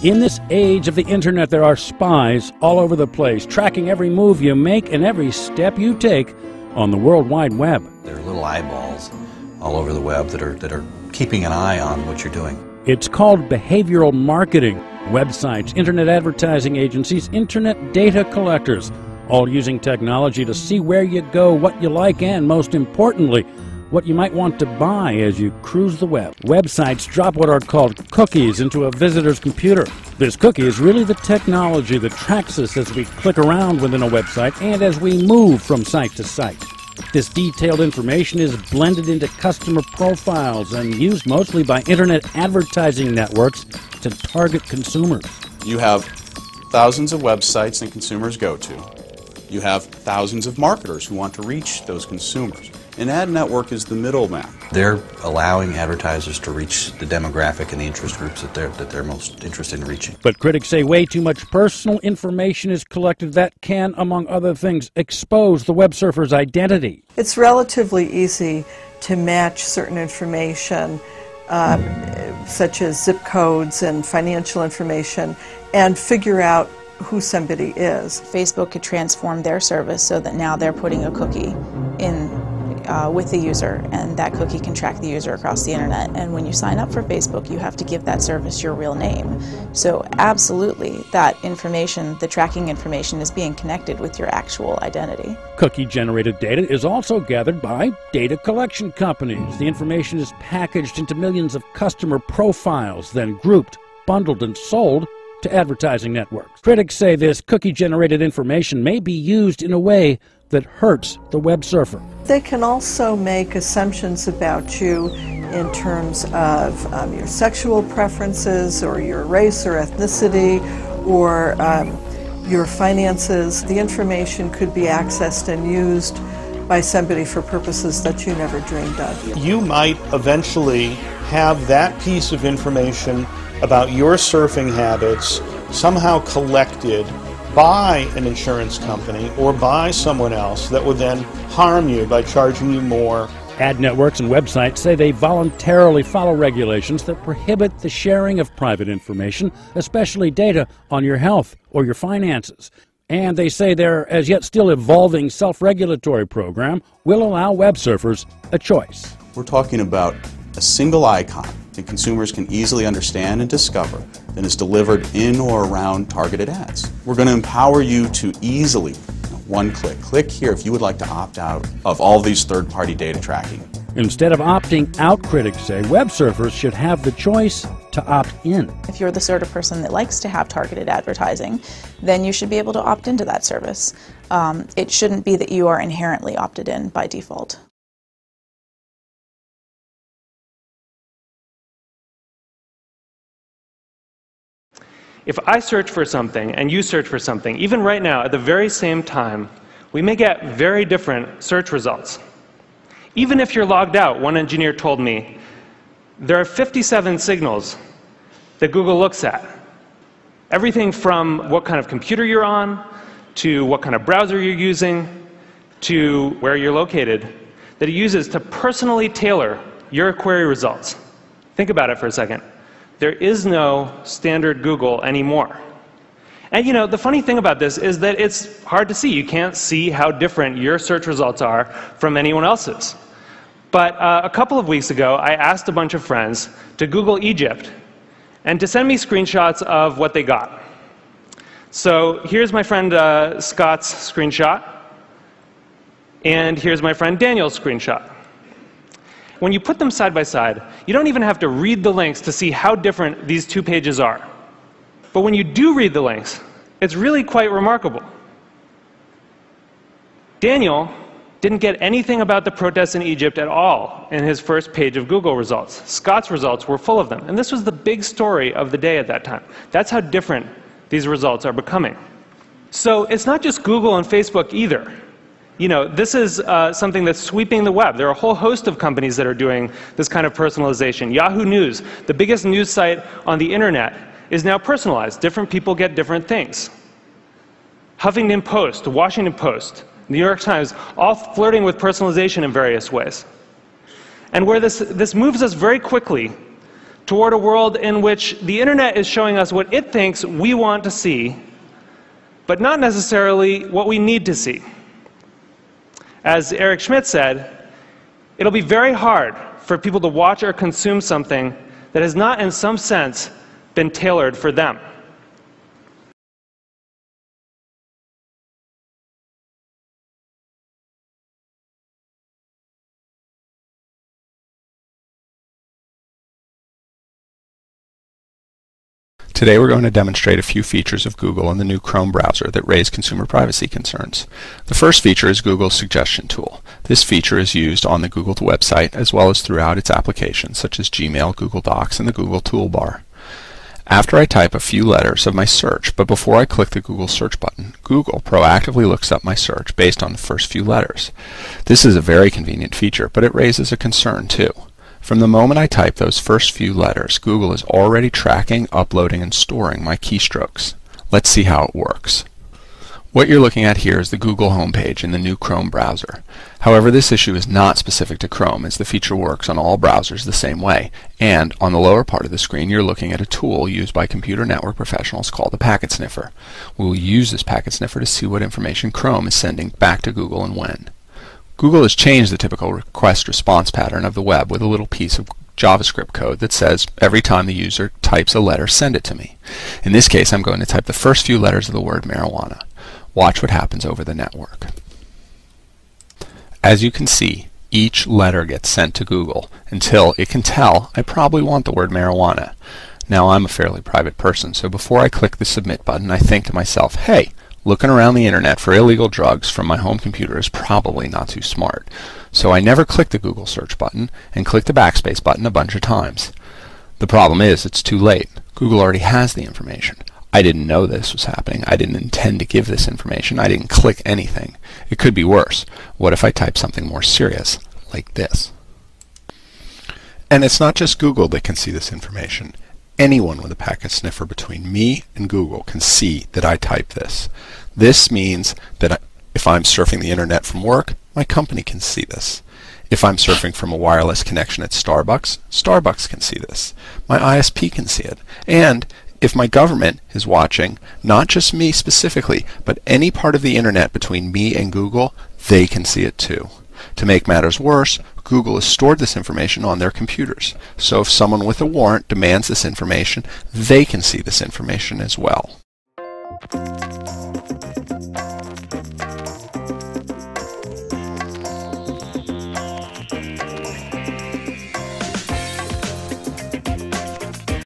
In this age of the internet, there are spies all over the place, tracking every move you make and every step you take on the World Wide Web. There are little eyeballs all over the web that are keeping an eye on what you're doing. It's called behavioral marketing. Websites, internet advertising agencies, internet data collectors, all using technology to see where you go, what you like, and most importantly, what you might want to buy as you cruise the web. Websites drop what are called cookies into a visitor's computer. This cookie is really the technology that tracks us as we click around within a website and as we move from site to site. This detailed information is blended into customer profiles and used mostly by internet advertising networks to target consumers. You have thousands of websites that consumers go to. You have thousands of marketers who want to reach those consumers. An ad network is the middleman. They're allowing advertisers to reach the demographic and the interest groups that they're most interested in reaching. But critics say way too much personal information is collected that can, among other things, expose the web surfer's identity. It's relatively easy to match certain information, such as zip codes and financial information, and figure out who somebody is. Facebook could transform their service so that now they're putting a cookie in with the user, and that cookie can track the user across the internet. And when you sign up for Facebook, you have to give that service your real name. So absolutely, that information, the tracking information, is being connected with your actual identity. Cookie-generated data is also gathered by data collection companies. The information is packaged into millions of customer profiles, then grouped, bundled, and sold to advertising networks. Critics say this cookie-generated information may be used in a way that hurts the web surfer. They can also make assumptions about you in terms of your sexual preferences or your race or ethnicity or your finances. The information could be accessed and used by somebody for purposes that you never dreamed of. You might eventually have that piece of information about your surfing habits somehow collected by an insurance company or by someone else that would then harm you by charging you more. Ad networks and websites say they voluntarily follow regulations that prohibit the sharing of private information, especially data on your health or your finances. And they say their as yet still evolving self-regulatory program will allow web surfers a choice. We're talking about a single icon that consumers can easily understand and discover that is delivered in or around targeted ads. We're going to empower you to easily, one click here if you would like to opt out of all these third-party data tracking. Instead of opting out, critics say web surfers should have the choice to opt in. If you're the sort of person that likes to have targeted advertising, then you should be able to opt into that service. It shouldn't be that you are inherently opted in by default. If I search for something and you search for something, even right now at the very same time, we may get very different search results. Even if you're logged out, one engineer told me, there are 57 signals that Google looks at. Everything from what kind of computer you're on, to what kind of browser you're using, to where you're located, that it uses to personally tailor your query results. Think about it for a second. There is no standard Google anymore. And you know, the funny thing about this is that it's hard to see. You can't see how different your search results are from anyone else's. But a couple of weeks ago, I asked a bunch of friends to Google Egypt and to send me screenshots of what they got. So here's my friend Scott's screenshot, and here's my friend Daniel's screenshot. When you put them side by side, you don't even have to read the links to see how different these two pages are. But when you do read the links, it's really quite remarkable. Daniel didn't get anything about the protests in Egypt at all in his first page of Google results. Scott's results were full of them. And this was the big story of the day at that time. That's how different these results are becoming. So it's not just Google and Facebook either. You know, this is something that's sweeping the web. There are a whole host of companies that are doing this kind of personalization. Yahoo News, the biggest news site on the internet, is now personalized. Different people get different things. Huffington Post, Washington Post, New York Times, all flirting with personalization in various ways. And where this moves us very quickly toward a world in which the internet is showing us what it thinks we want to see, but not necessarily what we need to see. As Eric Schmidt said, it'll be very hard for people to watch or consume something that has not, in some sense, been tailored for them. Today we're going to demonstrate a few features of Google in the new Chrome browser that raise consumer privacy concerns. The first feature is Google's suggestion tool. This feature is used on the Google website as well as throughout its applications such as Gmail, Google Docs, and the Google toolbar. After I type a few letters of my search, but before I click the Google search button, Google proactively looks up my search based on the first few letters. This is a very convenient feature, but it raises a concern too. From the moment I type those first few letters, Google is already tracking, uploading, and storing my keystrokes. Let's see how it works. What you're looking at here is the Google homepage in the new Chrome browser. However, this issue is not specific to Chrome, as the feature works on all browsers the same way. And on the lower part of the screen, you're looking at a tool used by computer network professionals called the packet sniffer. We will use this packet sniffer to see what information Chrome is sending back to Google and when. Google has changed the typical request-response pattern of the web with a little piece of JavaScript code that says every time the user types a letter, send it to me. In this case, I'm going to type the first few letters of the word marijuana. Watch what happens over the network. As you can see, each letter gets sent to Google until it can tell I probably want the word marijuana. Now, I'm a fairly private person, so before I click the submit button, I think to myself, hey, looking around the internet for illegal drugs from my home computer is probably not too smart. So I never click the Google search button and click the backspace button a bunch of times. The problem is it's too late. Google already has the information. I didn't know this was happening. I didn't intend to give this information. I didn't click anything. It could be worse. What if I type something more serious, like this? And it's not just Google that can see this information. Anyone with a packet sniffer between me and Google can see that I type this. This means that if I'm surfing the internet from work, my company can see this. If I'm surfing from a wireless connection at Starbucks, Starbucks can see this. My ISP can see it. And if my government is watching, not just me specifically, but any part of the internet between me and Google, they can see it too. To make matters worse, Google has stored this information on their computers. So if someone with a warrant demands this information, they can see this information as well.